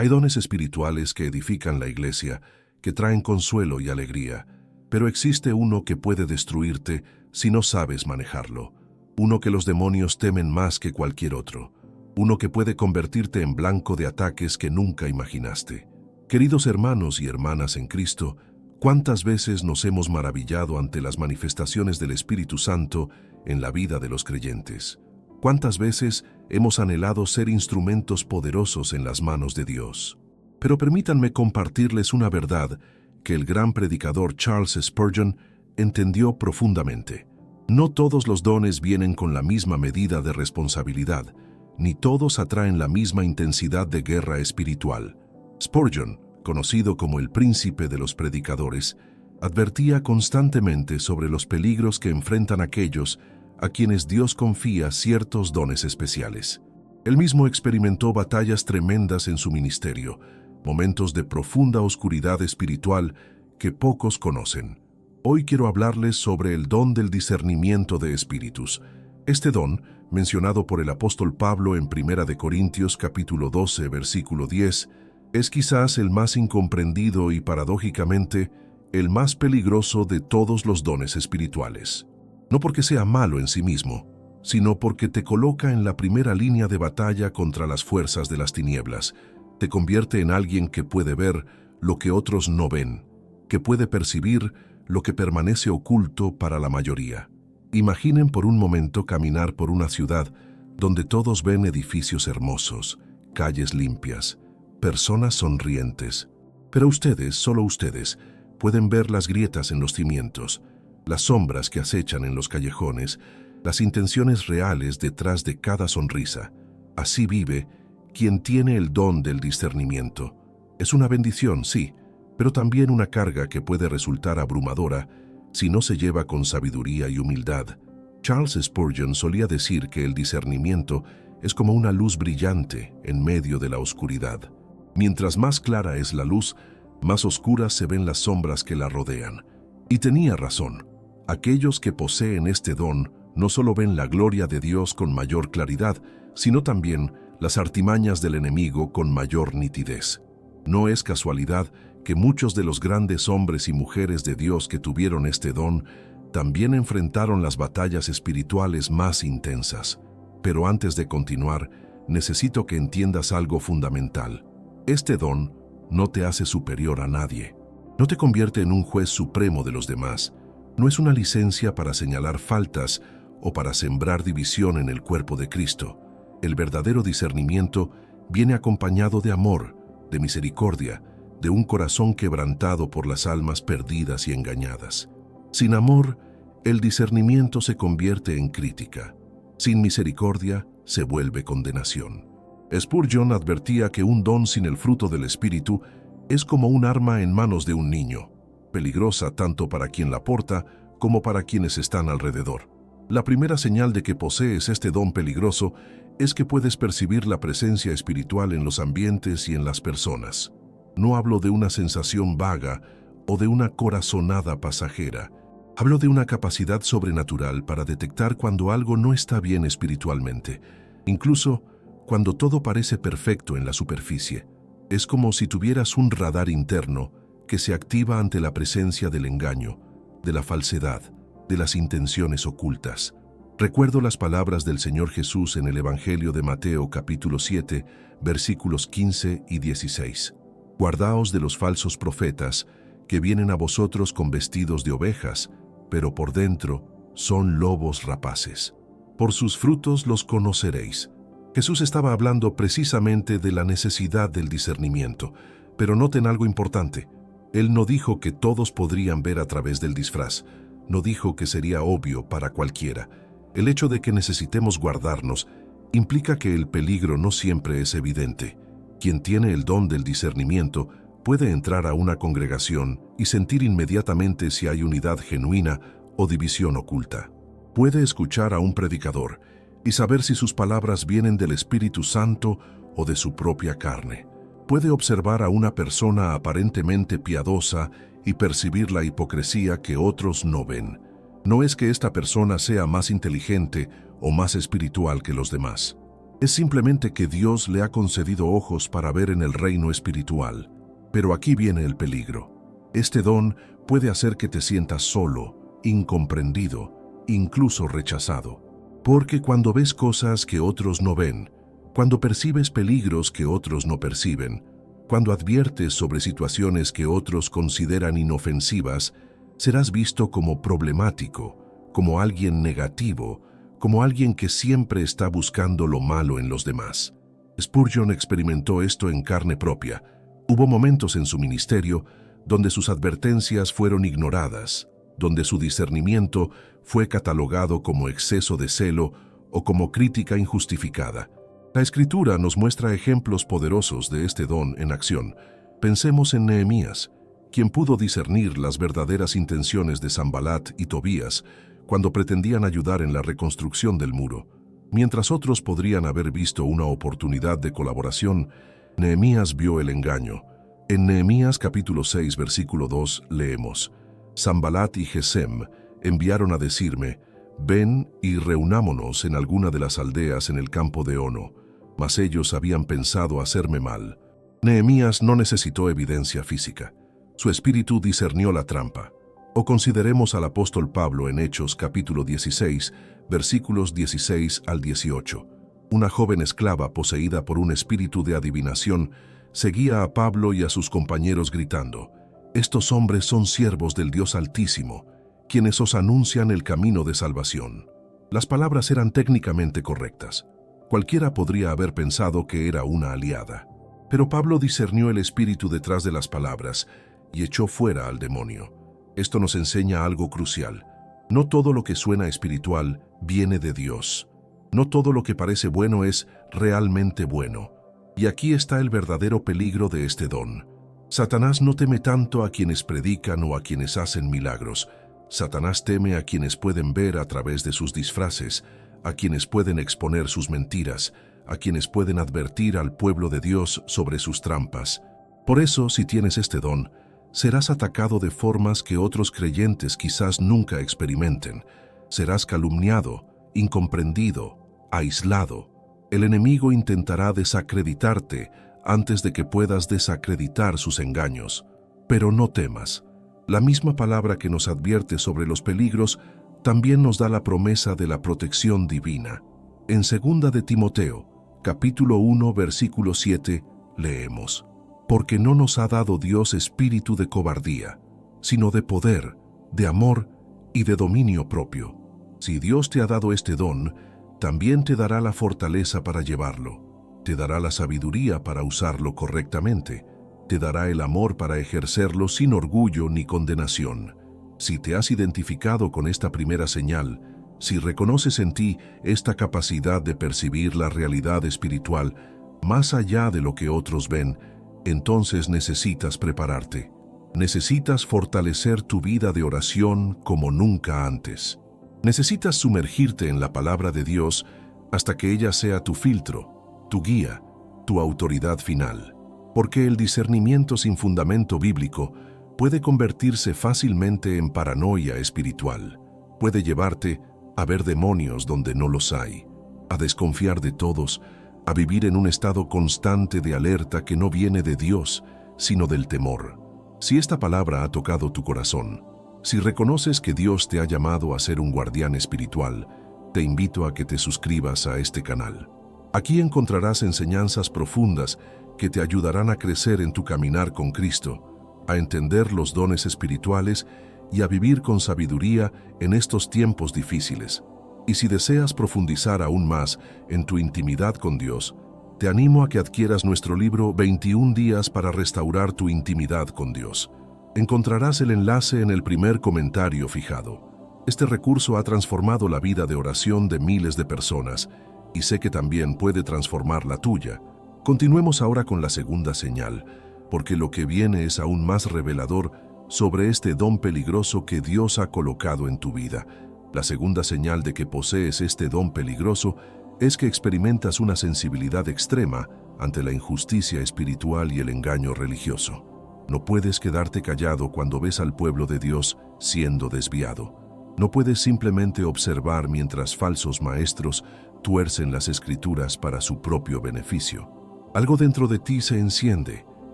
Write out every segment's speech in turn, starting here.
Hay dones espirituales que edifican la iglesia, que traen consuelo y alegría, pero existe uno que puede destruirte si no sabes manejarlo, uno que los demonios temen más que cualquier otro, uno que puede convertirte en blanco de ataques que nunca imaginaste. Queridos hermanos y hermanas en Cristo, ¿cuántas veces nos hemos maravillado ante las manifestaciones del Espíritu Santo en la vida de los creyentes? ¿Cuántas veces hemos anhelado ser instrumentos poderosos en las manos de Dios? Pero permítanme compartirles una verdad que el gran predicador Charles Spurgeon entendió profundamente. No todos los dones vienen con la misma medida de responsabilidad, ni todos atraen la misma intensidad de guerra espiritual. Spurgeon, conocido como el príncipe de los predicadores, advertía constantemente sobre los peligros que enfrentan aquellos a quienes Dios confía ciertos dones especiales. Él mismo experimentó batallas tremendas en su ministerio, momentos de profunda oscuridad espiritual que pocos conocen. Hoy quiero hablarles sobre el don del discernimiento de espíritus. Este don, mencionado por el apóstol Pablo en 1 Corintios capítulo 12, versículo 10, es quizás el más incomprendido y, paradójicamente, el más peligroso de todos los dones espirituales. No porque sea malo en sí mismo, sino porque te coloca en la primera línea de batalla contra las fuerzas de las tinieblas. Te convierte en alguien que puede ver lo que otros no ven, que puede percibir lo que permanece oculto para la mayoría. Imaginen por un momento caminar por una ciudad donde todos ven edificios hermosos, calles limpias, personas sonrientes. Pero ustedes, solo ustedes, pueden ver las grietas en los cimientos, las sombras que acechan en los callejones, las intenciones reales detrás de cada sonrisa. Así vive quien tiene el don del discernimiento. Es una bendición, sí, pero también una carga que puede resultar abrumadora si no se lleva con sabiduría y humildad. Charles Spurgeon solía decir que el discernimiento es como una luz brillante en medio de la oscuridad. Mientras más clara es la luz, más oscuras se ven las sombras que la rodean. Y tenía razón. Aquellos que poseen este don no solo ven la gloria de Dios con mayor claridad, sino también las artimañas del enemigo con mayor nitidez. No es casualidad que muchos de los grandes hombres y mujeres de Dios que tuvieron este don también enfrentaron las batallas espirituales más intensas. Pero antes de continuar, necesito que entiendas algo fundamental. Este don no te hace superior a nadie. No te convierte en un juez supremo de los demás. No es una licencia para señalar faltas o para sembrar división en el cuerpo de Cristo. El verdadero discernimiento viene acompañado de amor, de misericordia, de un corazón quebrantado por las almas perdidas y engañadas. Sin amor, el discernimiento se convierte en crítica. Sin misericordia, se vuelve condenación. Spurgeon advertía que un don sin el fruto del Espíritu es como un arma en manos de un niño, peligrosa tanto para quien la porta como para quienes están alrededor. La primera señal de que posees este don peligroso es que puedes percibir la presencia espiritual en los ambientes y en las personas. No hablo de una sensación vaga o de una corazonada pasajera. Hablo de una capacidad sobrenatural para detectar cuando algo no está bien espiritualmente, incluso cuando todo parece perfecto en la superficie. Es como si tuvieras un radar interno que se activa ante la presencia del engaño, de la falsedad, de las intenciones ocultas. Recuerdo las palabras del Señor Jesús en el Evangelio de Mateo capítulo 7, versículos 15 y 16. Guardaos de los falsos profetas que vienen a vosotros con vestidos de ovejas, pero por dentro son lobos rapaces. Por sus frutos los conoceréis. Jesús estaba hablando precisamente de la necesidad del discernimiento, pero noten algo importante. Él no dijo que todos podrían ver a través del disfraz, no dijo que sería obvio para cualquiera. El hecho de que necesitemos guardarnos implica que el peligro no siempre es evidente. Quien tiene el don del discernimiento puede entrar a una congregación y sentir inmediatamente si hay unidad genuina o división oculta. Puede escuchar a un predicador y saber si sus palabras vienen del Espíritu Santo o de su propia carne. Puede observar a una persona aparentemente piadosa y percibir la hipocresía que otros no ven. No es que esta persona sea más inteligente o más espiritual que los demás. Es simplemente que Dios le ha concedido ojos para ver en el reino espiritual. Pero aquí viene el peligro. Este don puede hacer que te sientas solo, incomprendido, incluso rechazado. Porque cuando ves cosas que otros no ven, cuando percibes peligros que otros no perciben, cuando adviertes sobre situaciones que otros consideran inofensivas, serás visto como problemático, como alguien negativo, como alguien que siempre está buscando lo malo en los demás. Spurgeon experimentó esto en carne propia. Hubo momentos en su ministerio donde sus advertencias fueron ignoradas, donde su discernimiento fue catalogado como exceso de celo o como crítica injustificada. La Escritura nos muestra ejemplos poderosos de este don en acción. Pensemos en Nehemías, quien pudo discernir las verdaderas intenciones de Sanbalat y Tobías cuando pretendían ayudar en la reconstrucción del muro. Mientras otros podrían haber visto una oportunidad de colaboración, Nehemías vio el engaño. En Nehemías capítulo 6, versículo 2 leemos: Sanbalat y Gesem enviaron a decirme: ven y reunámonos en alguna de las aldeas en el campo de Ono. Mas ellos habían pensado hacerme mal. Nehemías no necesitó evidencia física. Su espíritu discernió la trampa. O consideremos al apóstol Pablo en Hechos capítulo 16, versículos 16 al 18. Una joven esclava poseída por un espíritu de adivinación seguía a Pablo y a sus compañeros gritando: estos hombres son siervos del Dios Altísimo, quienes os anuncian el camino de salvación. Las palabras eran técnicamente correctas. Cualquiera podría haber pensado que era una aliada. Pero Pablo discernió el espíritu detrás de las palabras y echó fuera al demonio. Esto nos enseña algo crucial. No todo lo que suena espiritual viene de Dios. No todo lo que parece bueno es realmente bueno. Y aquí está el verdadero peligro de este don. Satanás no teme tanto a quienes predican o a quienes hacen milagros. Satanás teme a quienes pueden ver a través de sus disfraces, a quienes pueden exponer sus mentiras, a quienes pueden advertir al pueblo de Dios sobre sus trampas. Por eso, si tienes este don, serás atacado de formas que otros creyentes quizás nunca experimenten. Serás calumniado, incomprendido, aislado. El enemigo intentará desacreditarte antes de que puedas desacreditar sus engaños. Pero no temas. La misma palabra que nos advierte sobre los peligros también nos da la promesa de la protección divina. En 2 de Timoteo, capítulo 1, versículo 7, leemos: porque no nos ha dado Dios espíritu de cobardía, sino de poder, de amor y de dominio propio. Si Dios te ha dado este don, también te dará la fortaleza para llevarlo, te dará la sabiduría para usarlo correctamente, te dará el amor para ejercerlo sin orgullo ni condenación. Si te has identificado con esta primera señal, si reconoces en ti esta capacidad de percibir la realidad espiritual más allá de lo que otros ven, entonces necesitas prepararte. Necesitas fortalecer tu vida de oración como nunca antes. Necesitas sumergirte en la palabra de Dios hasta que ella sea tu filtro, tu guía, tu autoridad final. Porque el discernimiento sin fundamento bíblico puede convertirse fácilmente en paranoia espiritual. Puede llevarte a ver demonios donde no los hay, a desconfiar de todos, a vivir en un estado constante de alerta que no viene de Dios, sino del temor. Si esta palabra ha tocado tu corazón, si reconoces que Dios te ha llamado a ser un guardián espiritual, te invito a que te suscribas a este canal. Aquí encontrarás enseñanzas profundas que te ayudarán a crecer en tu caminar con Cristo, a entender los dones espirituales y a vivir con sabiduría en estos tiempos difíciles. Y si deseas profundizar aún más en tu intimidad con Dios, te animo a que adquieras nuestro libro 21 días para restaurar tu intimidad con Dios. Encontrarás el enlace en el primer comentario fijado. Este recurso ha transformado la vida de oración de miles de personas y sé que también puede transformar la tuya. Continuemos ahora con la segunda señal, porque lo que viene es aún más revelador sobre este don peligroso que Dios ha colocado en tu vida. La segunda señal de que posees este don peligroso es que experimentas una sensibilidad extrema ante la injusticia espiritual y el engaño religioso. No puedes quedarte callado cuando ves al pueblo de Dios siendo desviado. No puedes simplemente observar mientras falsos maestros tuercen las Escrituras para su propio beneficio. Algo dentro de ti se enciende,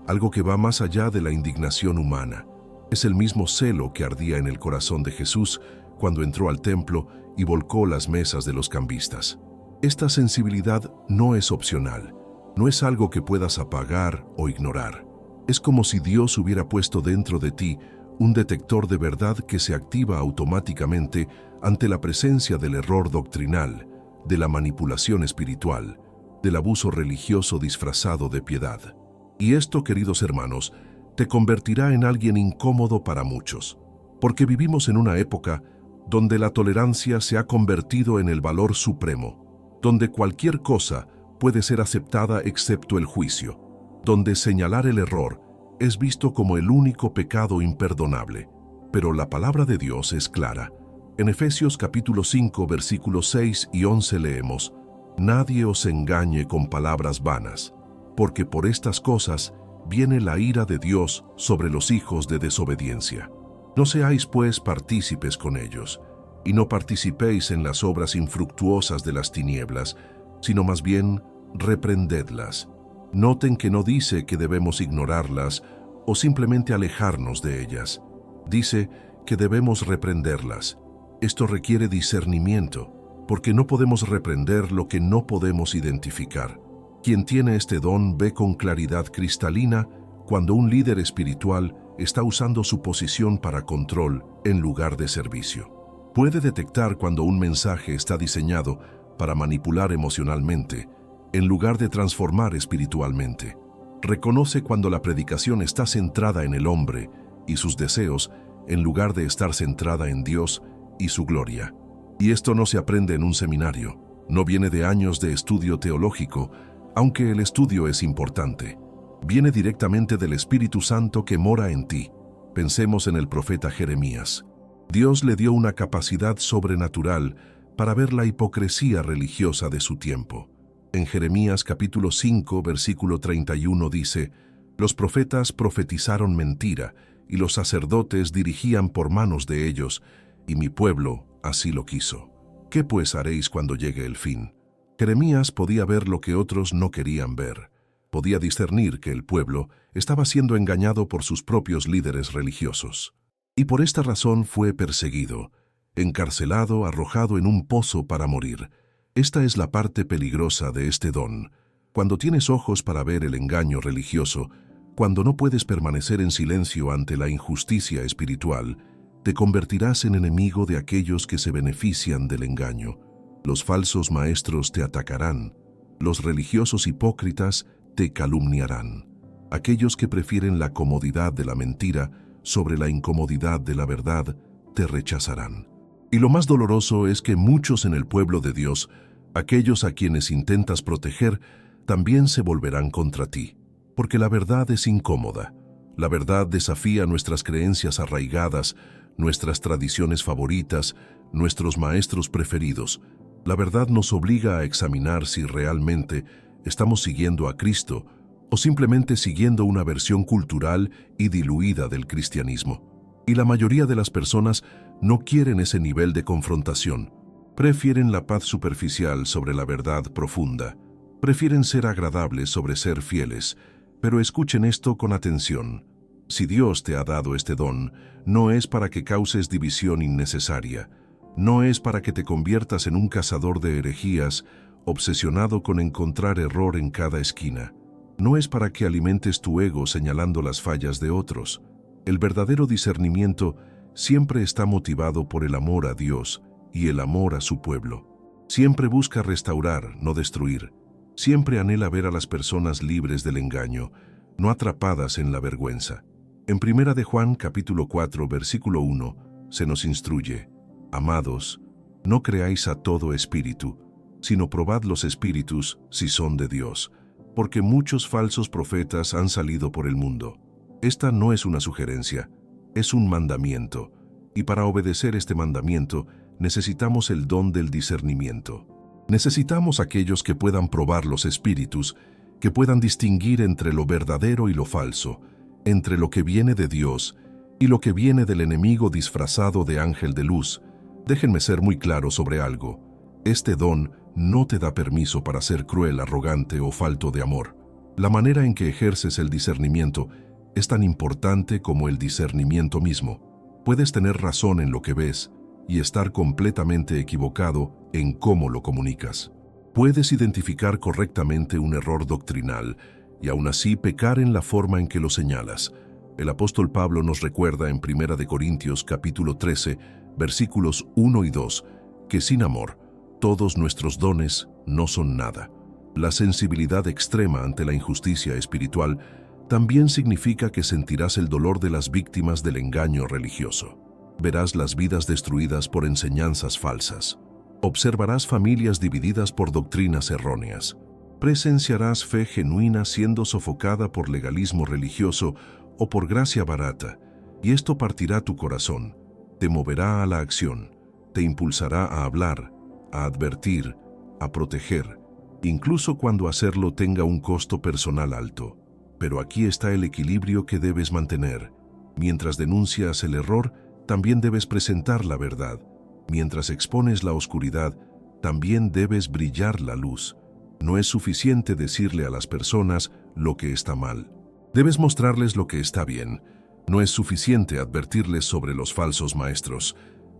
algo que va más allá de la indignación humana. Es el mismo celo que ardía en el corazón de Jesús cuando entró al templo y volcó las mesas de los cambistas. Esta sensibilidad no es opcional, no es algo que puedas apagar o ignorar. Es como si Dios hubiera puesto dentro de ti un detector de verdad que se activa automáticamente ante la presencia del error doctrinal, de la manipulación espiritual, del abuso religioso disfrazado de piedad. Y esto, queridos hermanos, te convertirá en alguien incómodo para muchos, porque vivimos en una época donde la tolerancia se ha convertido en el valor supremo, donde cualquier cosa puede ser aceptada excepto el juicio, donde señalar el error es visto como el único pecado imperdonable. Pero la palabra de Dios es clara. En Efesios capítulo 5, versículos 6 y 11 leemos: «Nadie os engañe con palabras vanas, porque por estas cosas viene la ira de Dios sobre los hijos de desobediencia. No seáis pues partícipes con ellos, y no participéis en las obras infructuosas de las tinieblas, sino más bien reprendedlas». Noten que no dice que debemos ignorarlas o simplemente alejarnos de ellas. Dice que debemos reprenderlas. Esto requiere discernimiento, porque no podemos reprender lo que no podemos identificar. Quien tiene este don ve con claridad cristalina cuando un líder espiritual está usando su posición para control en lugar de servicio. Puede detectar cuando un mensaje está diseñado para manipular emocionalmente, en lugar de transformar espiritualmente. Reconoce cuando la predicación está centrada en el hombre y sus deseos, en lugar de estar centrada en Dios y su gloria. Y esto no se aprende en un seminario, no viene de años de estudio teológico, aunque el estudio es importante. Viene directamente del Espíritu Santo que mora en ti. Pensemos en el profeta Jeremías. Dios le dio una capacidad sobrenatural para ver la hipocresía religiosa de su tiempo. En Jeremías capítulo 5, versículo 31 dice: «Los profetas profetizaron mentira, y los sacerdotes dirigían por manos de ellos, y mi pueblo así lo quiso. ¿Qué pues haréis cuando llegue el fin?». Jeremías podía ver lo que otros no querían ver. Podía discernir que el pueblo estaba siendo engañado por sus propios líderes religiosos. Y por esta razón fue perseguido, encarcelado, arrojado en un pozo para morir. Esta es la parte peligrosa de este don. Cuando tienes ojos para ver el engaño religioso, cuando no puedes permanecer en silencio ante la injusticia espiritual, te convertirás en enemigo de aquellos que se benefician del engaño. Los falsos maestros te atacarán. Los religiosos hipócritas te calumniarán. Aquellos que prefieren la comodidad de la mentira sobre la incomodidad de la verdad te rechazarán. Y lo más doloroso es que muchos en el pueblo de Dios, aquellos a quienes intentas proteger, también se volverán contra ti, porque la verdad es incómoda. La verdad desafía nuestras creencias arraigadas, nuestras tradiciones favoritas, nuestros maestros preferidos. La verdad nos obliga a examinar si realmente estamos siguiendo a Cristo o simplemente siguiendo una versión cultural y diluida del cristianismo. Y la mayoría de las personas no quieren ese nivel de confrontación. Prefieren la paz superficial sobre la verdad profunda. Prefieren ser agradables sobre ser fieles. Pero escuchen esto con atención. Si Dios te ha dado este don, no es para que causes división innecesaria. No es para que te conviertas en un cazador de herejías, obsesionado con encontrar error en cada esquina. No es para que alimentes tu ego señalando las fallas de otros. El verdadero discernimiento siempre está motivado por el amor a Dios y el amor a su pueblo. Siempre busca restaurar, no destruir. Siempre anhela ver a las personas libres del engaño, no atrapadas en la vergüenza. En 1 de Juan capítulo 4, versículo 1, se nos instruye: «Amados, no creáis a todo espíritu, sino probad los espíritus si son de Dios, porque muchos falsos profetas han salido por el mundo». Esta no es una sugerencia, es un mandamiento, y para obedecer este mandamiento necesitamos el don del discernimiento. Necesitamos aquellos que puedan probar los espíritus, que puedan distinguir entre lo verdadero y lo falso, entre lo que viene de Dios y lo que viene del enemigo disfrazado de ángel de luz. Déjenme ser muy claro sobre algo. Este don no te da permiso para ser cruel, arrogante o falto de amor. La manera en que ejerces el discernimiento es tan importante como el discernimiento mismo. Puedes tener razón en lo que ves y estar completamente equivocado en cómo lo comunicas. Puedes identificar correctamente un error doctrinal y aún así pecar en la forma en que lo señalas. El apóstol Pablo nos recuerda en 1 Corintios capítulo 13, versículos 1 y 2, que sin amor, todos nuestros dones no son nada. La sensibilidad extrema ante la injusticia espiritual también significa que sentirás el dolor de las víctimas del engaño religioso. Verás las vidas destruidas por enseñanzas falsas. Observarás familias divididas por doctrinas erróneas. Presenciarás fe genuina siendo sofocada por legalismo religioso o por gracia barata, y esto partirá tu corazón, te moverá a la acción, te impulsará a hablar, a advertir, a proteger, incluso cuando hacerlo tenga un costo personal alto. Pero aquí está el equilibrio que debes mantener. Mientras denuncias el error, también debes presentar la verdad. Mientras expones la oscuridad, también debes brillar la luz. No es suficiente decirle a las personas lo que está mal. Debes mostrarles lo que está bien. No es suficiente advertirles sobre los falsos maestros.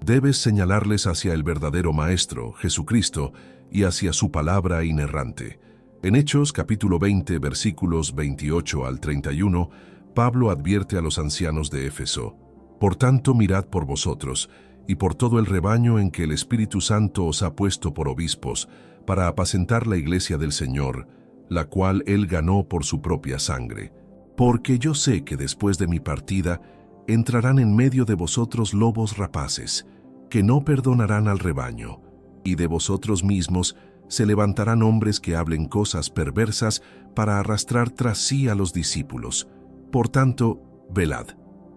Debes señalarles hacia el verdadero Maestro, Jesucristo, y hacia su palabra inerrante. En Hechos capítulo 20, versículos 28 al 31, Pablo advierte a los ancianos de Éfeso: «Por tanto, mirad por vosotros, y por todo el rebaño en que el Espíritu Santo os ha puesto por obispos, para apacentar la iglesia del Señor, la cual Él ganó por su propia sangre. Porque yo sé que después de mi partida entrarán en medio de vosotros lobos rapaces, que no perdonarán al rebaño, y de vosotros mismos se levantarán hombres que hablen cosas perversas para arrastrar tras sí a los discípulos. Por tanto, velad».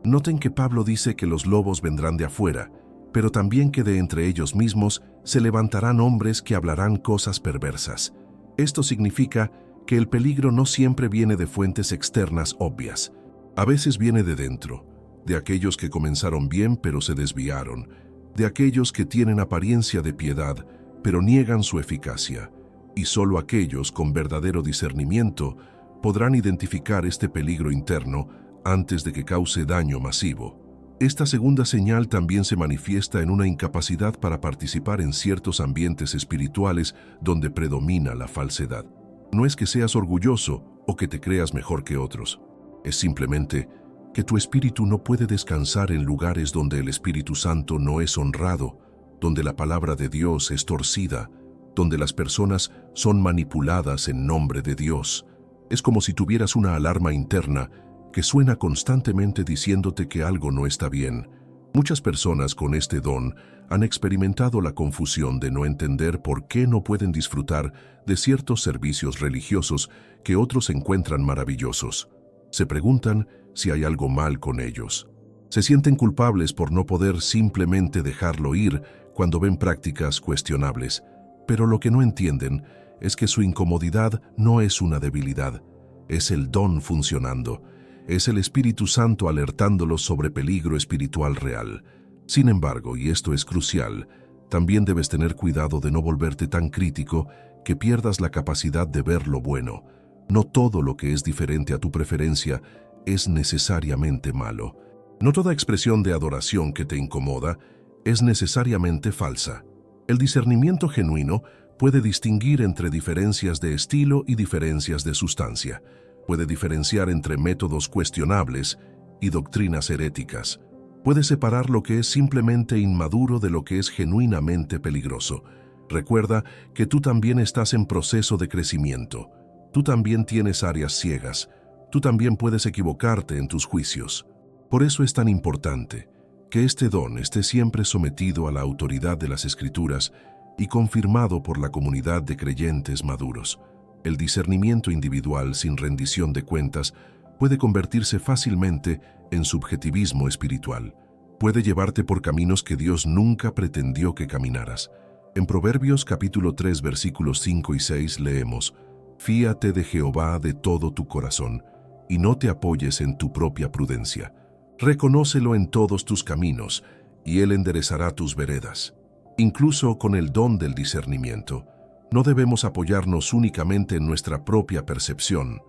Noten que Pablo dice que los lobos vendrán de afuera, pero también que de entre ellos mismos se levantarán hombres que hablarán cosas perversas. Esto significa que el peligro no siempre viene de fuentes externas obvias. A veces viene de dentro, de aquellos que comenzaron bien pero se desviaron, de aquellos que tienen apariencia de piedad pero niegan su eficacia, y solo aquellos con verdadero discernimiento podrán identificar este peligro interno antes de que cause daño masivo. Esta segunda señal también se manifiesta en una incapacidad para participar en ciertos ambientes espirituales donde predomina la falsedad. No es que seas orgulloso o que te creas mejor que otros. Es simplemente que tu espíritu no puede descansar en lugares donde el Espíritu Santo no es honrado, donde la palabra de Dios es torcida, donde las personas son manipuladas en nombre de Dios. Es como si tuvieras una alarma interna que suena constantemente diciéndote que algo no está bien. Muchas personas con este don han experimentado la confusión de no entender por qué no pueden disfrutar de ciertos servicios religiosos que otros encuentran maravillosos. Se preguntan si hay algo mal con ellos. Se sienten culpables por no poder simplemente dejarlo ir cuando ven prácticas cuestionables, pero lo que no entienden es que su incomodidad no es una debilidad, es el don funcionando. Es el Espíritu Santo alertándolos sobre peligro espiritual real. Sin embargo, y esto es crucial, también debes tener cuidado de no volverte tan crítico que pierdas la capacidad de ver lo bueno. No todo lo que es diferente a tu preferencia es necesariamente malo. No toda expresión de adoración que te incomoda es necesariamente falsa. El discernimiento genuino puede distinguir entre diferencias de estilo y diferencias de sustancia. Puede diferenciar entre métodos cuestionables y doctrinas heréticas. Puede separar lo que es simplemente inmaduro de lo que es genuinamente peligroso. Recuerda que tú también estás en proceso de crecimiento. Tú también tienes áreas ciegas. Tú también puedes equivocarte en tus juicios. Por eso es tan importante que este don esté siempre sometido a la autoridad de las Escrituras y confirmado por la comunidad de creyentes maduros. El discernimiento individual sin rendición de cuentas puede convertirse fácilmente en subjetivismo espiritual. Puede llevarte por caminos que Dios nunca pretendió que caminaras. En Proverbios capítulo 3 versículos 5 y 6 leemos: «Fíate de Jehová de todo tu corazón, y no te apoyes en tu propia prudencia. Reconócelo en todos tus caminos, y Él enderezará tus veredas». Incluso con el don del discernimiento, No debemos apoyarnos únicamente en nuestra propia percepción.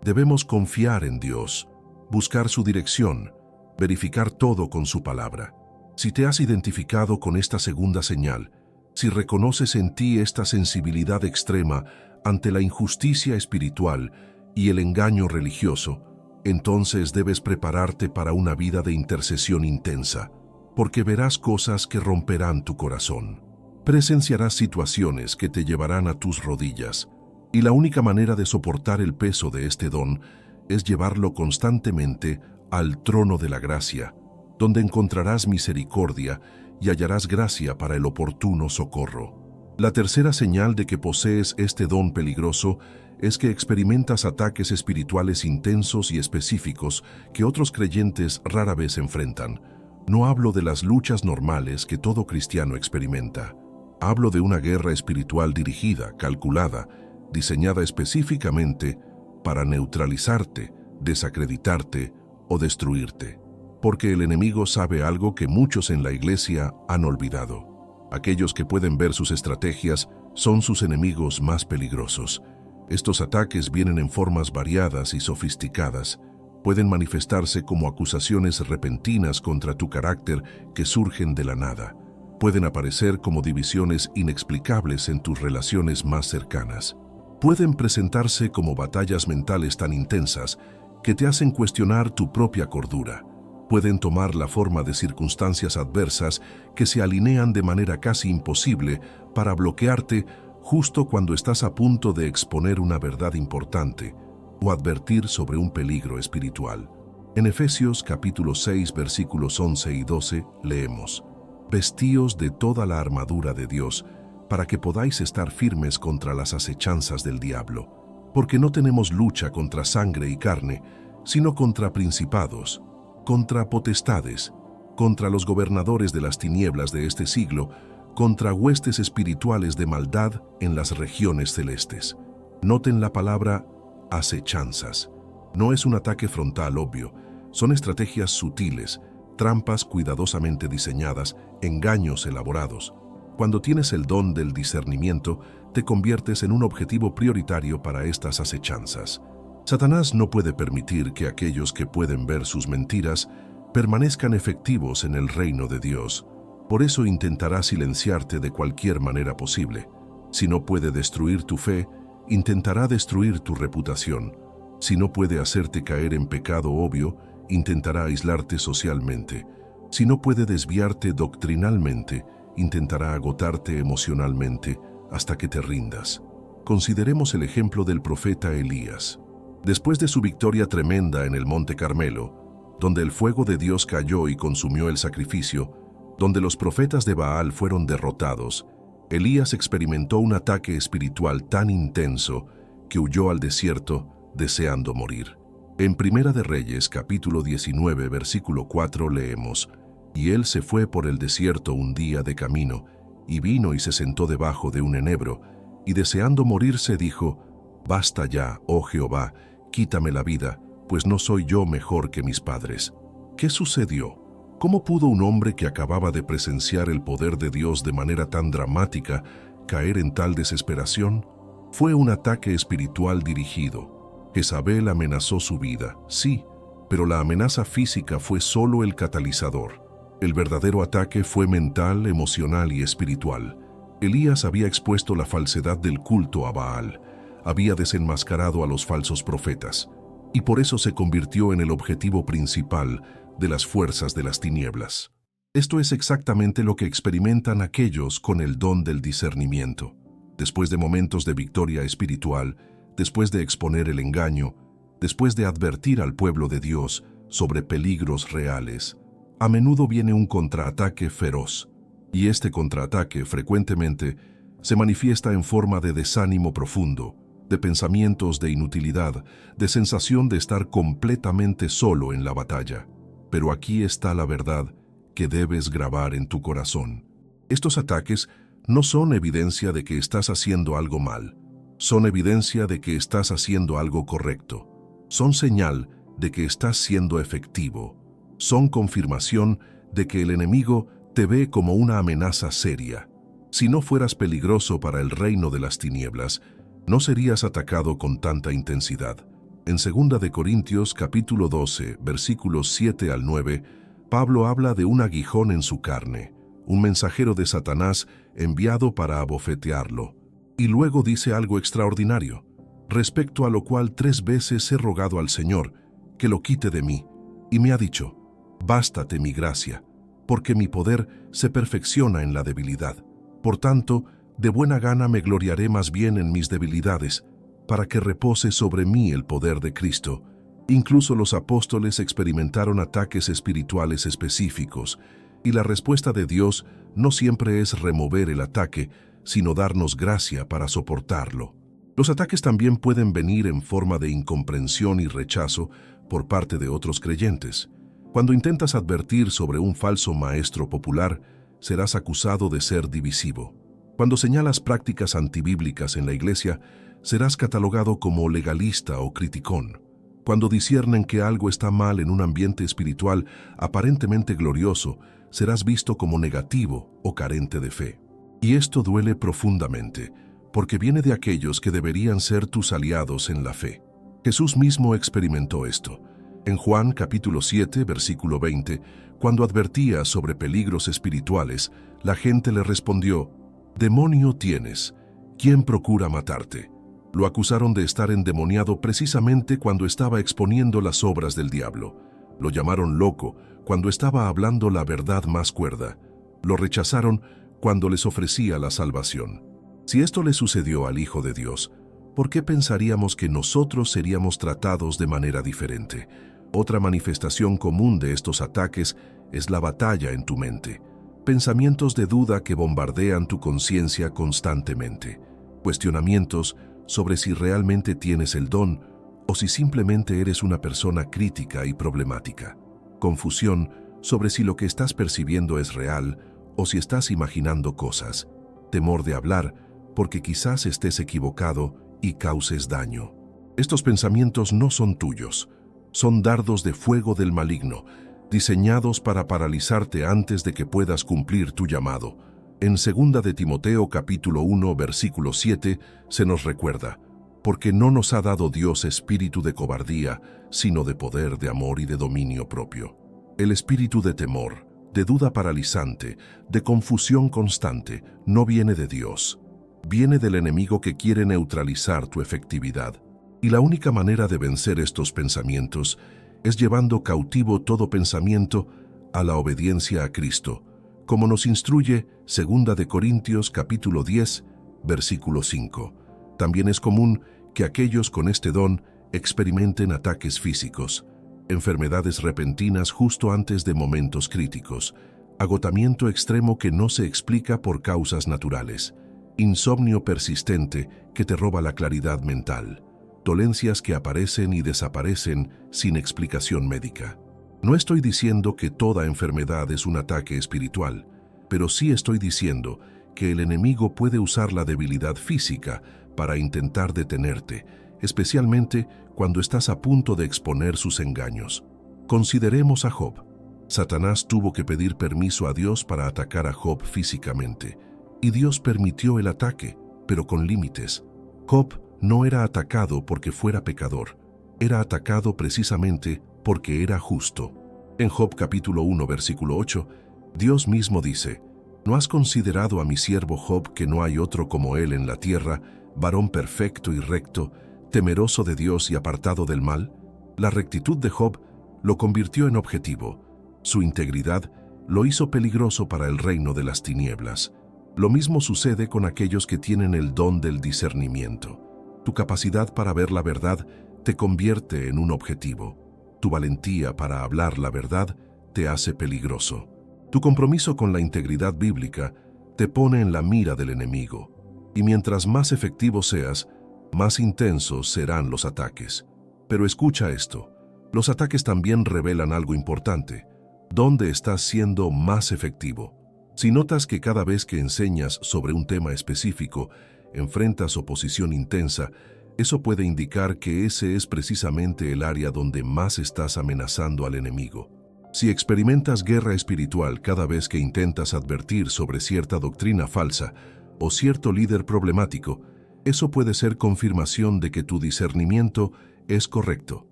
Debemos confiar en Dios, buscar su dirección, verificar todo con su palabra. Si te has identificado con esta segunda señal, si reconoces en ti esta sensibilidad extrema ante la injusticia espiritual y el engaño religioso, entonces debes prepararte para una vida de intercesión intensa, porque verás cosas que romperán tu corazón. Presenciarás situaciones que te llevarán a tus rodillas, y la única manera de soportar el peso de este don es llevarlo constantemente al trono de la gracia, donde encontrarás misericordia y hallarás gracia para el oportuno socorro. La tercera señal de que posees este don peligroso es que experimentas ataques espirituales intensos y específicos que otros creyentes rara vez enfrentan. No hablo de las luchas normales que todo cristiano experimenta. Hablo de una guerra espiritual dirigida, calculada, diseñada específicamente para neutralizarte, desacreditarte o destruirte. Porque el enemigo sabe algo que muchos en la iglesia han olvidado. Aquellos que pueden ver sus estrategias son sus enemigos más peligrosos. Estos ataques vienen en formas variadas y sofisticadas. Pueden manifestarse como acusaciones repentinas contra tu carácter que surgen de la nada. Pueden aparecer como divisiones inexplicables en tus relaciones más cercanas. Pueden presentarse como batallas mentales tan intensas que te hacen cuestionar tu propia cordura. Pueden tomar la forma de circunstancias adversas que se alinean de manera casi imposible para bloquearte justo cuando estás a punto de exponer una verdad importante o advertir sobre un peligro espiritual. En Efesios capítulo 6 versículos 11 y 12 leemos: «Vestíos de toda la armadura de Dios, para que podáis estar firmes contra las acechanzas del diablo, porque no tenemos lucha contra sangre y carne, sino contra principados, contra potestades, contra los gobernadores de las tinieblas de este siglo, contra huestes espirituales de maldad en las regiones celestes». Noten la palabra acechanzas. No es un ataque frontal obvio, son estrategias sutiles, trampas cuidadosamente diseñadas, engaños elaborados. Cuando tienes el don del discernimiento, te conviertes en un objetivo prioritario para estas acechanzas. Satanás no puede permitir que aquellos que pueden ver sus mentiras permanezcan efectivos en el reino de Dios. Por eso intentará silenciarte de cualquier manera posible. Si no puede destruir tu fe, intentará destruir tu reputación. Si no puede hacerte caer en pecado obvio, intentará aislarte socialmente. Si no puede desviarte doctrinalmente, intentará agotarte emocionalmente hasta que te rindas. Consideremos el ejemplo del profeta Elías. Después de su victoria tremenda en el Monte Carmelo, donde el fuego de Dios cayó y consumió el sacrificio, donde los profetas de Baal fueron derrotados, Elías experimentó un ataque espiritual tan intenso que huyó al desierto deseando morir. En Primera de Reyes, capítulo 19, versículo 4 leemos: «Y él se fue por el desierto un día de camino, y vino y se sentó debajo de un enebro, y deseando morirse dijo: Basta ya, oh Jehová, quítame la vida, pues no soy yo mejor que mis padres». ¿Qué sucedió? ¿Cómo pudo un hombre que acababa de presenciar el poder de Dios de manera tan dramática caer en tal desesperación? Fue un ataque espiritual dirigido. Jezabel amenazó su vida, sí, pero la amenaza física fue solo el catalizador. El verdadero ataque fue mental, emocional y espiritual. Elías había expuesto la falsedad del culto a Baal, había desenmascarado a los falsos profetas, y por eso se convirtió en el objetivo principal de las fuerzas de las tinieblas. Esto es exactamente lo que experimentan aquellos con el don del discernimiento. Después de momentos de victoria espiritual, después de exponer el engaño, después de advertir al pueblo de Dios sobre peligros reales, a menudo viene un contraataque feroz, y este contraataque frecuentemente se manifiesta en forma de desánimo profundo, de pensamientos de inutilidad, de sensación de estar completamente solo en la batalla. Pero aquí está la verdad que debes grabar en tu corazón. Estos ataques no son evidencia de que estás haciendo algo mal, son evidencia de que estás haciendo algo correcto, son señal de que estás siendo efectivo, son confirmación de que el enemigo te ve como una amenaza seria. Si no fueras peligroso para el reino de las tinieblas, no serías atacado con tanta intensidad. En 2 de Corintios capítulo 12, versículos 7 al 9, Pablo habla de un aguijón en su carne, un mensajero de Satanás enviado para abofetearlo. Y luego dice algo extraordinario, respecto a lo cual 3 veces he rogado al Señor que lo quite de mí, y me ha dicho, bástate mi gracia, porque mi poder se perfecciona en la debilidad. Por tanto, de buena gana me gloriaré más bien en mis debilidades, para que repose sobre mí el poder de Cristo. Incluso los apóstoles experimentaron ataques espirituales específicos, y la respuesta de Dios no siempre es remover el ataque, sino darnos gracia para soportarlo. Los ataques también pueden venir en forma de incomprensión y rechazo por parte de otros creyentes. Cuando intentas advertir sobre un falso maestro popular, serás acusado de ser divisivo. Cuando señalas prácticas antibíblicas en la iglesia, serás catalogado como legalista o criticón. Cuando disciernen que algo está mal en un ambiente espiritual aparentemente glorioso, serás visto como negativo o carente de fe. Y esto duele profundamente, porque viene de aquellos que deberían ser tus aliados en la fe. Jesús mismo experimentó esto. En Juan capítulo 7, versículo 20, cuando advertía sobre peligros espirituales, la gente le respondió, «Demonio tienes, ¿quién procura matarte?». Lo acusaron de estar endemoniado precisamente cuando estaba exponiendo las obras del diablo. Lo llamaron loco cuando estaba hablando la verdad más cuerda. Lo rechazaron cuando les ofrecía la salvación. Si esto le sucedió al Hijo de Dios, ¿por qué pensaríamos que nosotros seríamos tratados de manera diferente? Otra manifestación común de estos ataques es la batalla en tu mente. Pensamientos de duda que bombardean tu conciencia constantemente. Cuestionamientos sobre si realmente tienes el don o si simplemente eres una persona crítica y problemática. Confusión sobre si lo que estás percibiendo es real o si estás imaginando cosas. Temor de hablar porque quizás estés equivocado y causes daño. Estos pensamientos no son tuyos, son dardos de fuego del maligno, diseñados para paralizarte antes de que puedas cumplir tu llamado. En 2 de Timoteo capítulo 1, versículo 7, se nos recuerda, porque no nos ha dado Dios espíritu de cobardía, sino de poder, de amor y de dominio propio. El espíritu de temor, de duda paralizante, de confusión constante, no viene de Dios. Viene del enemigo que quiere neutralizar tu efectividad. Y la única manera de vencer estos pensamientos es llevando cautivo todo pensamiento a la obediencia a Cristo, como nos instruye 2 de Corintios capítulo 10, versículo 5. También es común que aquellos con este don experimenten ataques físicos, enfermedades repentinas justo antes de momentos críticos, agotamiento extremo que no se explica por causas naturales, insomnio persistente que te roba la claridad mental, dolencias que aparecen y desaparecen sin explicación médica. No estoy diciendo que toda enfermedad es un ataque espiritual, pero sí estoy diciendo que el enemigo puede usar la debilidad física para intentar detenerte, especialmente cuando estás a punto de exponer sus engaños. Consideremos a Job. Satanás tuvo que pedir permiso a Dios para atacar a Job físicamente, y Dios permitió el ataque, pero con límites. Job no era atacado porque fuera pecador, era atacado precisamente porque era justo. En Job capítulo 1, versículo 8, Dios mismo dice, ¿no has considerado a mi siervo Job que no hay otro como él en la tierra, varón perfecto y recto, temeroso de Dios y apartado del mal? La rectitud de Job lo convirtió en objetivo. Su integridad lo hizo peligroso para el reino de las tinieblas. Lo mismo sucede con aquellos que tienen el don del discernimiento. Tu capacidad para ver la verdad te convierte en un objetivo. Tu valentía para hablar la verdad te hace peligroso. Tu compromiso con la integridad bíblica te pone en la mira del enemigo. Y mientras más efectivo seas, más intensos serán los ataques. Pero escucha esto, los ataques también revelan algo importante. ¿Dónde estás siendo más efectivo? Si notas que cada vez que enseñas sobre un tema específico, enfrentas oposición intensa, eso puede indicar que ese es precisamente el área donde más estás amenazando al enemigo. Si experimentas guerra espiritual cada vez que intentas advertir sobre cierta doctrina falsa o cierto líder problemático, eso puede ser confirmación de que tu discernimiento es correcto.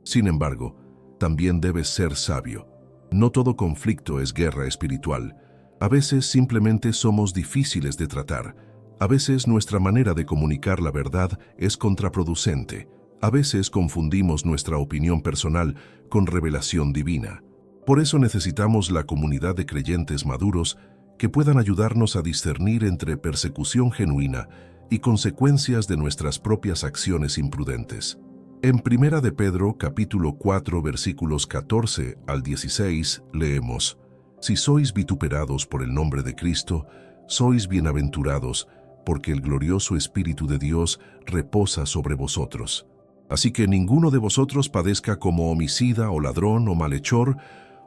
Sin embargo, también debes ser sabio. No todo conflicto es guerra espiritual. A veces simplemente somos difíciles de tratar. A veces nuestra manera de comunicar la verdad es contraproducente. A veces confundimos nuestra opinión personal con revelación divina. Por eso necesitamos la comunidad de creyentes maduros que puedan ayudarnos a discernir entre persecución genuina y consecuencias de nuestras propias acciones imprudentes. En 1 de Pedro, capítulo 4, versículos 14 al 16, leemos: Si sois vituperados por el nombre de Cristo, sois bienaventurados, porque el glorioso Espíritu de Dios reposa sobre vosotros. Así que ninguno de vosotros padezca como homicida o ladrón o malhechor,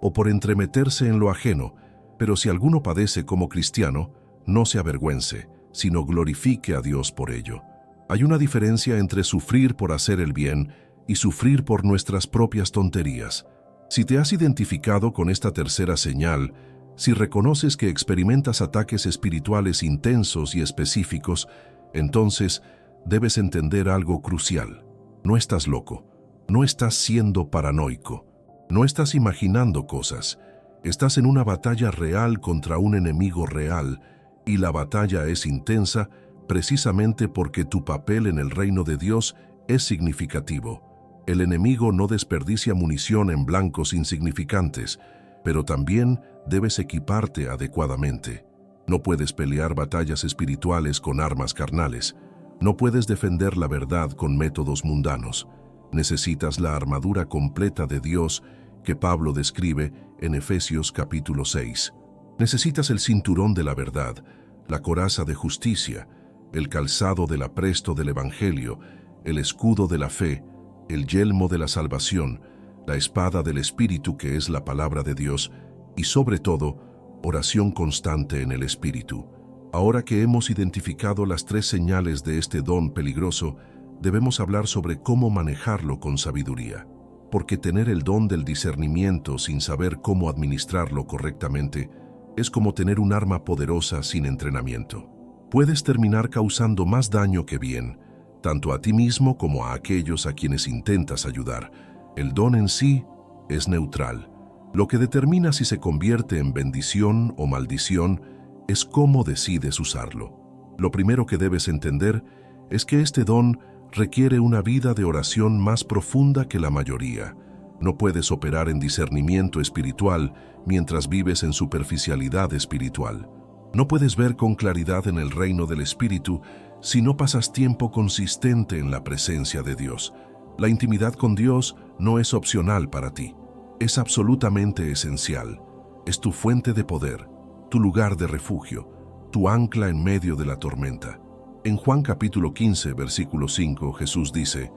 o por entremeterse en lo ajeno, pero si alguno padece como cristiano, no se avergüence, sino glorifique a Dios por ello. Hay una diferencia entre sufrir por hacer el bien y sufrir por nuestras propias tonterías. Si te has identificado con esta tercera señal, si reconoces que experimentas ataques espirituales intensos y específicos, entonces debes entender algo crucial. No estás loco, no estás siendo paranoico, no estás imaginando cosas. Estás en una batalla real contra un enemigo real, y la batalla es intensa precisamente porque tu papel en el reino de Dios es significativo. El enemigo no desperdicia munición en blancos insignificantes, pero también debes equiparte adecuadamente. No puedes pelear batallas espirituales con armas carnales. No puedes defender la verdad con métodos mundanos. Necesitas la armadura completa de Dios que Pablo describe en Efesios capítulo 6. Necesitas el cinturón de la verdad, la coraza de justicia, el calzado del apresto del Evangelio, el escudo de la fe, el yelmo de la salvación, la espada del Espíritu que es la palabra de Dios y sobre todo, oración constante en el Espíritu. Ahora que hemos identificado las tres señales de este don peligroso, debemos hablar sobre cómo manejarlo con sabiduría. Porque tener el don del discernimiento sin saber cómo administrarlo correctamente es como tener un arma poderosa sin entrenamiento. Puedes terminar causando más daño que bien, tanto a ti mismo como a aquellos a quienes intentas ayudar. El don en sí es neutral. Lo que determina si se convierte en bendición o maldición es cómo decides usarlo. Lo primero que debes entender es que este don requiere una vida de oración más profunda que la mayoría. No puedes operar en discernimiento espiritual mientras vives en superficialidad espiritual. No puedes ver con claridad en el reino del Espíritu si no pasas tiempo consistente en la presencia de Dios. La intimidad con Dios no es opcional para ti. Es absolutamente esencial. Es tu fuente de poder, tu lugar de refugio, tu ancla en medio de la tormenta. En Juan capítulo 15, versículo 5, Jesús dice: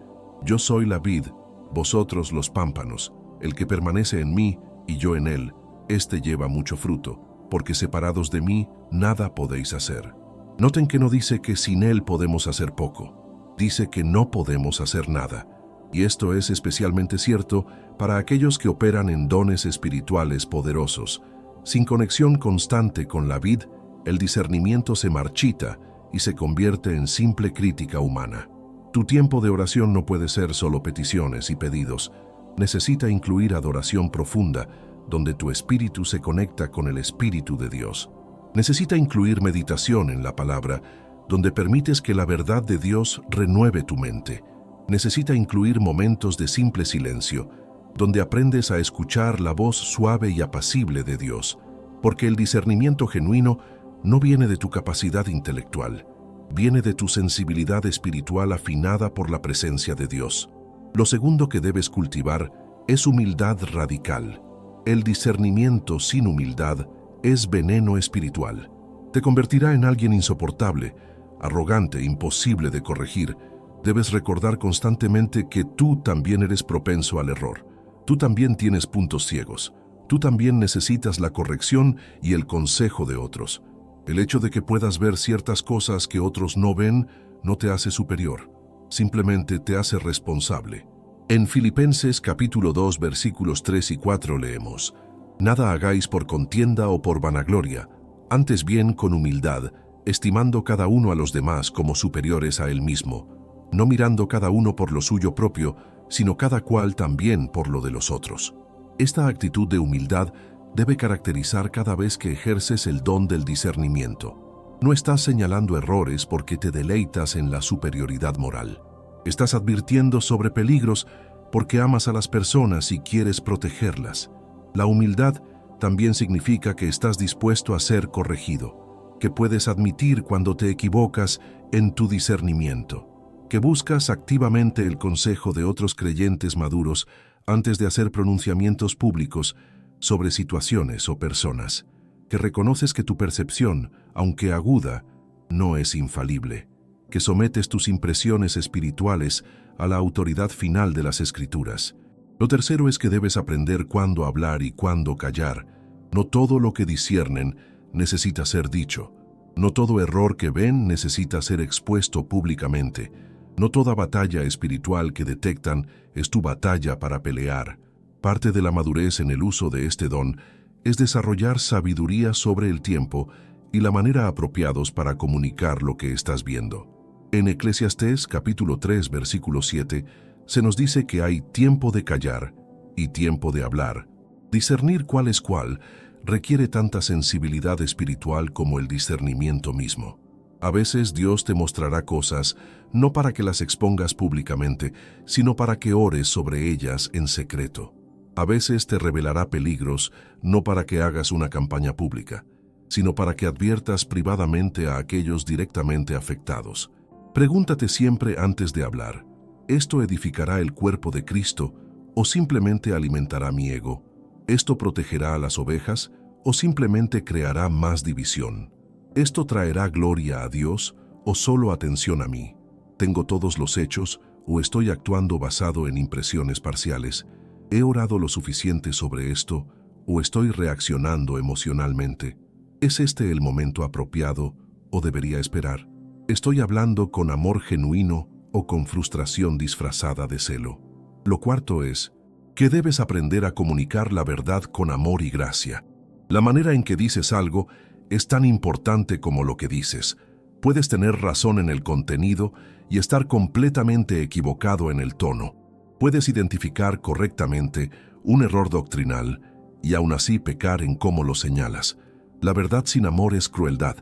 Yo soy la vid, vosotros los pámpanos. El que permanece en mí y yo en él, éste lleva mucho fruto, porque separados de mí nada podéis hacer. Noten que no dice que sin él podemos hacer poco. Dice que no podemos hacer nada. Y esto es especialmente cierto para aquellos que operan en dones espirituales poderosos. Sin conexión constante con la vid, el discernimiento se marchita y se convierte en simple crítica humana. Tu tiempo de oración no puede ser solo peticiones y pedidos. Necesita incluir adoración profunda, donde tu espíritu se conecta con el Espíritu de Dios. Necesita incluir meditación en la palabra, donde permites que la verdad de Dios renueve tu mente. Necesita incluir momentos de simple silencio, donde aprendes a escuchar la voz suave y apacible de Dios, porque el discernimiento genuino no viene de tu capacidad intelectual, viene de tu sensibilidad espiritual afinada por la presencia de Dios. Lo segundo que debes cultivar es humildad radical. El discernimiento sin humildad es veneno espiritual. Te convertirá en alguien insoportable, arrogante, imposible de corregir. Debes recordar constantemente que tú también eres propenso al error. Tú también tienes puntos ciegos. Tú también necesitas la corrección y el consejo de otros. El hecho de que puedas ver ciertas cosas que otros no ven no te hace superior, simplemente te hace responsable. En Filipenses capítulo 2 versículos 3 y 4 leemos: Nada hagáis por contienda o por vanagloria, antes bien con humildad, estimando cada uno a los demás como superiores a él mismo, no mirando cada uno por lo suyo propio, sino cada cual también por lo de los otros. Esta actitud de humildad debe caracterizar cada vez que ejerces el don del discernimiento. No estás señalando errores porque te deleitas en la superioridad moral. Estás advirtiendo sobre peligros porque amas a las personas y quieres protegerlas. La humildad también significa que estás dispuesto a ser corregido, que puedes admitir cuando te equivocas en tu discernimiento, que buscas activamente el consejo de otros creyentes maduros antes de hacer pronunciamientos públicos sobre situaciones o personas, que reconoces que tu percepción, aunque aguda, no es infalible, que sometes tus impresiones espirituales a la autoridad final de las Escrituras. Lo tercero es que debes aprender cuándo hablar y cuándo callar. No todo lo que disciernen necesita ser dicho. No todo error que ven necesita ser expuesto públicamente. No toda batalla espiritual que detectan es tu batalla para pelear. Parte de la madurez en el uso de este don es desarrollar sabiduría sobre el tiempo y la manera apropiados para comunicar lo que estás viendo. En Eclesiastés capítulo 3, versículo 7, se nos dice que hay tiempo de callar y tiempo de hablar. Discernir cuál es cuál requiere tanta sensibilidad espiritual como el discernimiento mismo. A veces Dios te mostrará cosas no para que las expongas públicamente, sino para que ores sobre ellas en secreto. A veces te revelará peligros no para que hagas una campaña pública, sino para que adviertas privadamente a aquellos directamente afectados. Pregúntate siempre antes de hablar: ¿esto edificará el cuerpo de Cristo o simplemente alimentará mi ego? ¿Esto protegerá a las ovejas o simplemente creará más división? ¿Esto traerá gloria a Dios o solo atención a mí? ¿Tengo todos los hechos o estoy actuando basado en impresiones parciales? ¿He orado lo suficiente sobre esto o estoy reaccionando emocionalmente? ¿Es este el momento apropiado o debería esperar? ¿Estoy hablando con amor genuino o con frustración disfrazada de celo? Lo cuarto es que debes aprender a comunicar la verdad con amor y gracia. La manera en que dices algo es tan importante como lo que dices. Puedes tener razón en el contenido y estar completamente equivocado en el tono. Puedes identificar correctamente un error doctrinal y aún así pecar en cómo lo señalas. La verdad sin amor es crueldad.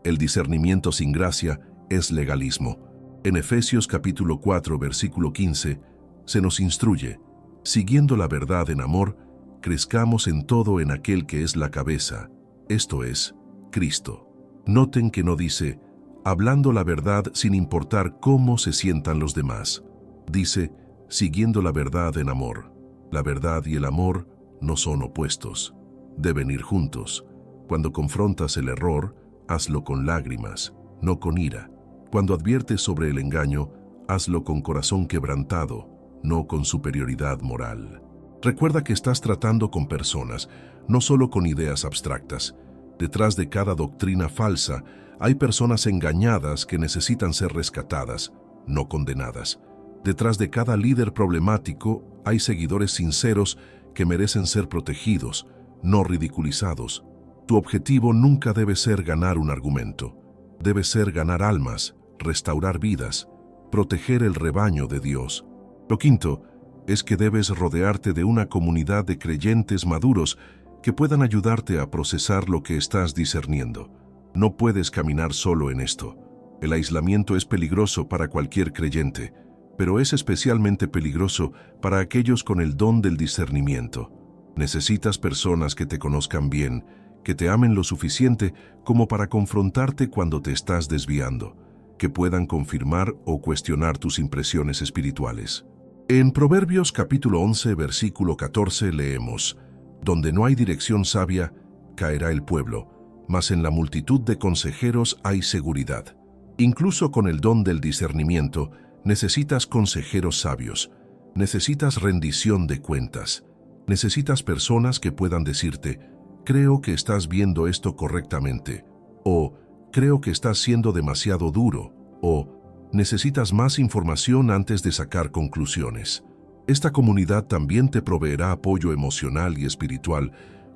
El discernimiento sin gracia es legalismo. En Efesios capítulo 4, versículo 15, se nos instruye: siguiendo la verdad en amor, crezcamos en todo en aquel que es la cabeza, esto es, Cristo. Noten que no dice, hablando la verdad sin importar cómo se sientan los demás. Dice, siguiendo la verdad en amor. La verdad y el amor no son opuestos. Deben ir juntos. Cuando confrontas el error, hazlo con lágrimas, no con ira. Cuando adviertes sobre el engaño, hazlo con corazón quebrantado, no con superioridad moral. Recuerda que estás tratando con personas, no solo con ideas abstractas. Detrás de cada doctrina falsa, hay personas engañadas que necesitan ser rescatadas, no condenadas. Detrás de cada líder problemático, hay seguidores sinceros que merecen ser protegidos, no ridiculizados. Tu objetivo nunca debe ser ganar un argumento. Debe ser ganar almas, restaurar vidas, proteger el rebaño de Dios. Lo quinto es que debes rodearte de una comunidad de creyentes maduros que puedan ayudarte a procesar lo que estás discerniendo. No puedes caminar solo en esto. El aislamiento es peligroso para cualquier creyente, pero es especialmente peligroso para aquellos con el don del discernimiento. Necesitas personas que te conozcan bien, que te amen lo suficiente como para confrontarte cuando te estás desviando, que puedan confirmar o cuestionar tus impresiones espirituales. En Proverbios capítulo 11, versículo 14 leemos: donde no hay dirección sabia, caerá el pueblo, mas en la multitud de consejeros hay seguridad. Incluso con el don del discernimiento, necesitas consejeros sabios, necesitas rendición de cuentas, necesitas personas que puedan decirte: creo que estás viendo esto correctamente, o creo que estás siendo demasiado duro, o necesitas más información antes de sacar conclusiones. Esta comunidad también te proveerá apoyo emocional y espiritual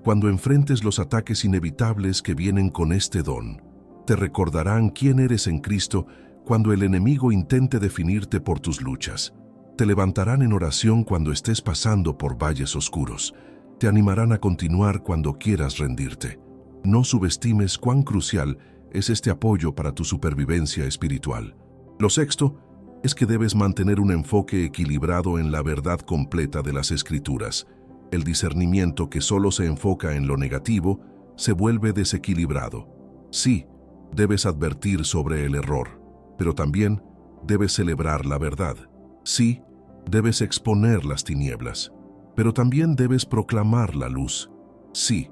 Cuando enfrentes los ataques inevitables que vienen con este don, te recordarán quién eres en Cristo cuando el enemigo intente definirte por tus luchas. Te levantarán en oración cuando estés pasando por valles oscuros. Te animarán a continuar cuando quieras rendirte. No subestimes cuán crucial es este apoyo para tu supervivencia espiritual. Lo sexto es que debes mantener un enfoque equilibrado en la verdad completa de las Escrituras. El discernimiento que solo se enfoca en lo negativo se vuelve desequilibrado. Sí, debes advertir sobre el error, pero también debes celebrar la verdad. Sí, debes exponer las tinieblas, pero también debes proclamar la luz. Sí,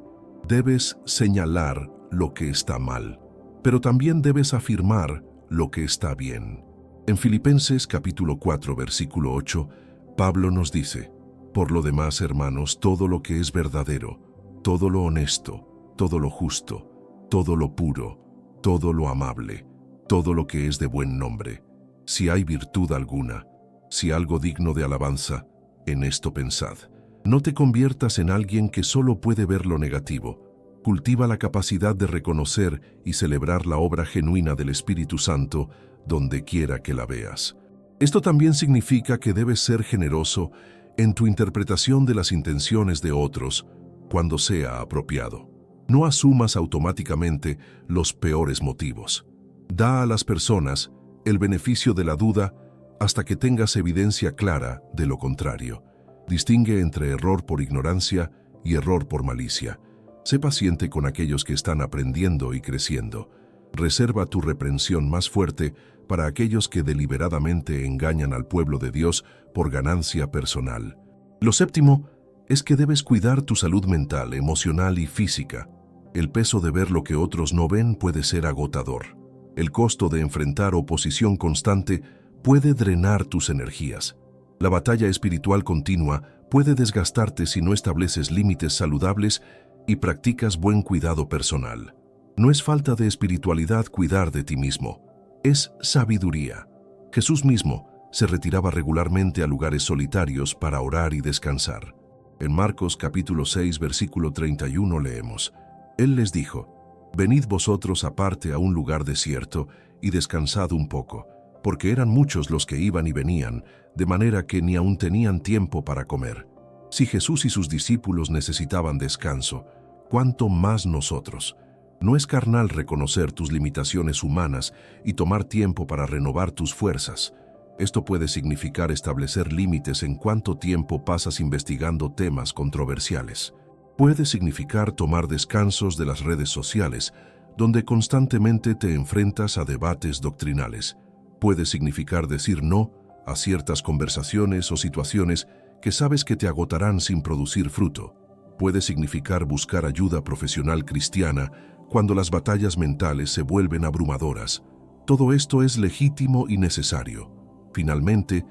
debes señalar lo que está mal, pero también debes afirmar lo que está bien. En Filipenses capítulo 4, versículo 8, Pablo nos dice: por lo demás, hermanos, todo lo que es verdadero, todo lo honesto, todo lo justo, todo lo puro, todo lo amable, todo lo que es de buen nombre, si hay virtud alguna, si algo digno de alabanza, en esto pensad. No te conviertas en alguien que solo puede ver lo negativo. Cultiva la capacidad de reconocer y celebrar la obra genuina del Espíritu Santo donde quiera que la veas. Esto también significa que debes ser generoso en tu interpretación de las intenciones de otros cuando sea apropiado. No asumas automáticamente los peores motivos. Da a las personas el beneficio de la duda hasta que tengas evidencia clara de lo contrario. Distingue entre error por ignorancia y error por malicia. Sé paciente con aquellos que están aprendiendo y creciendo. Reserva tu reprensión más fuerte para aquellos que deliberadamente engañan al pueblo de Dios por ganancia personal. Lo séptimo es que debes cuidar tu salud mental, emocional y física. El peso de ver lo que otros no ven puede ser agotador. El costo de enfrentar oposición constante puede drenar tus energías. La batalla espiritual continua puede desgastarte si no estableces límites saludables y practicas buen cuidado personal. No es falta de espiritualidad cuidar de ti mismo, es sabiduría. Jesús mismo se retiraba regularmente a lugares solitarios para orar y descansar. En Marcos capítulo 6, versículo 31 leemos: Él les dijo: venid vosotros aparte a un lugar desierto y descansad un poco, porque eran muchos los que iban y venían, de manera que ni aún tenían tiempo para comer. Si Jesús y sus discípulos necesitaban descanso, ¿cuánto más nosotros? No es carnal reconocer tus limitaciones humanas y tomar tiempo para renovar tus fuerzas. Esto puede significar establecer límites en cuánto tiempo pasas investigando temas controversiales. Puede significar tomar descansos de las redes sociales, donde constantemente te enfrentas a debates doctrinales. Puede significar decir no a ciertas conversaciones o situaciones que sabes que te agotarán sin producir fruto. Puede significar buscar ayuda profesional cristiana cuando las batallas mentales se vuelven abrumadoras. Todo esto es legítimo y necesario. Finalmente,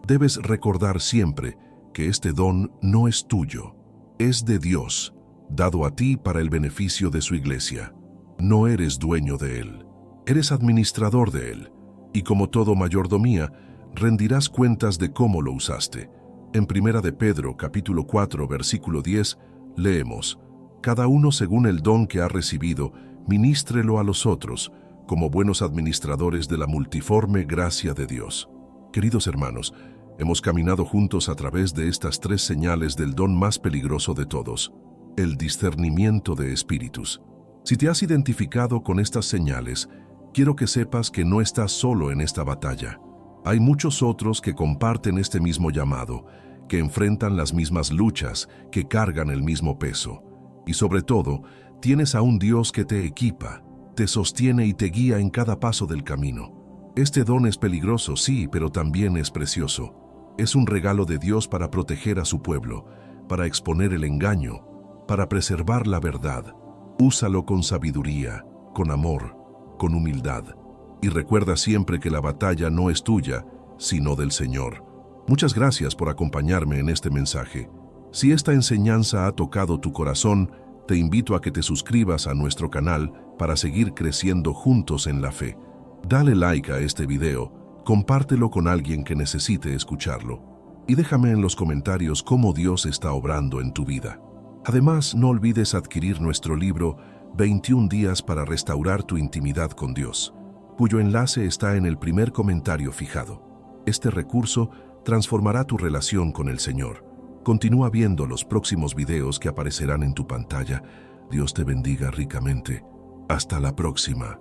debes recordar siempre que este don no es tuyo, es de Dios, dado a ti para el beneficio de su iglesia. No eres dueño de él, eres administrador de él, y como todo mayordomía, rendirás cuentas de cómo lo usaste. En 1 de Pedro, capítulo 4, versículo 10, leemos: cada uno según el don que ha recibido, ministrelo a los otros, como buenos administradores de la multiforme gracia de Dios. Queridos hermanos, hemos caminado juntos a través de estas tres señales del don más peligroso de todos, el discernimiento de espíritus. Si te has identificado con estas señales, quiero que sepas que no estás solo en esta batalla. Hay muchos otros que comparten este mismo llamado, que enfrentan las mismas luchas, que cargan el mismo peso. Y sobre todo, tienes a un Dios que te equipa, te sostiene y te guía en cada paso del camino. Este don es peligroso, sí, pero también es precioso. Es un regalo de Dios para proteger a su pueblo, para exponer el engaño, para preservar la verdad. Úsalo con sabiduría, con amor, con humildad. Y recuerda siempre que la batalla no es tuya, sino del Señor. Muchas gracias por acompañarme en este mensaje. Si esta enseñanza ha tocado tu corazón, te invito a que te suscribas a nuestro canal para seguir creciendo juntos en la fe. Dale like a este video, compártelo con alguien que necesite escucharlo y déjame en los comentarios cómo Dios está obrando en tu vida. Además, no olvides adquirir nuestro libro 21 días para restaurar tu intimidad con Dios, cuyo enlace está en el primer comentario fijado. Este recurso transformará tu relación con el Señor. Continúa viendo los próximos videos que aparecerán en tu pantalla. Dios te bendiga ricamente. Hasta la próxima.